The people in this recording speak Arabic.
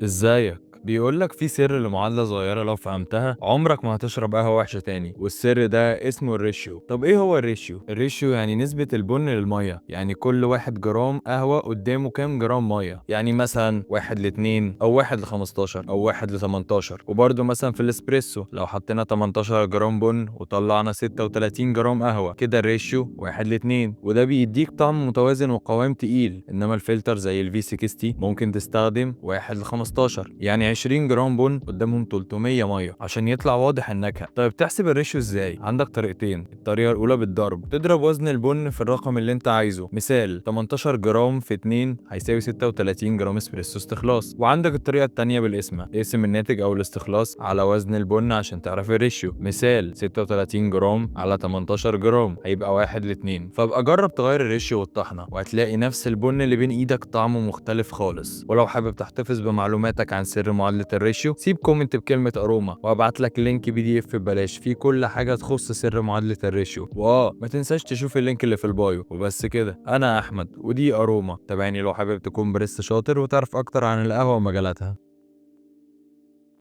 ازيك؟ بيقولك في سر لمعادلة صغيرة لو فهمتها عمرك ما هتشرب قهوة وحشة تاني، والسر ده اسمه الريشيو. طب ايه هو الريشيو؟ الريشيو يعني نسبة البن للمية، يعني كل 1 جرام قهوة قدامه كام جرام مية. يعني مثلا 1 ل2 أو 1 ل15 أو 1 ل18. وبرده مثلا في الاسبريسو لو حطينا 18 جرام بن وطلعنا 36 جرام قهوة، كده الريشيو 1 ل2، وده بيديك طعم متوازن وقوام تقيل. انما الفلتر زي الفي 60 ممكن تستخدم 1 ل15، يعني 20 جرام بن قدامهم 300 ميه عشان يطلع واضح النكهه. طيب تحسب الريشيو ازاي؟ عندك طريقتين. الطريقه الاولى بالضرب، تضرب وزن البن في الرقم اللي انت عايزه. مثال 18 جرام في 2 هيساوي 36 جرام اسبريسو استخلاص. وعندك الطريقه التانيه بالقسمه، اقسم الناتج او الاستخلاص على وزن البن عشان تعرف الريشيو. مثال 36 جرام على 18 جرام هيبقى 1 ل2. فابقى جرب تغير الريشيو والطحنه وهتلاقي نفس البن اللي بين ايدك طعمه مختلف خالص. ولو حابب تحتفظ بمعلوماتك عن سر معادلة الريشيو، سيب كومنت بكلمة أروما وابعت لك لينك PDF ببلاش فيه كل حاجة تخص سر معادلة الريشيو. ما تنساش تشوف اللينك اللي في البايو. وبس كده، أنا أحمد ودي أروما. تابعني لو حابب تكون بريست شاطر وتعرف أكتر عن القهوة ومجالاتها.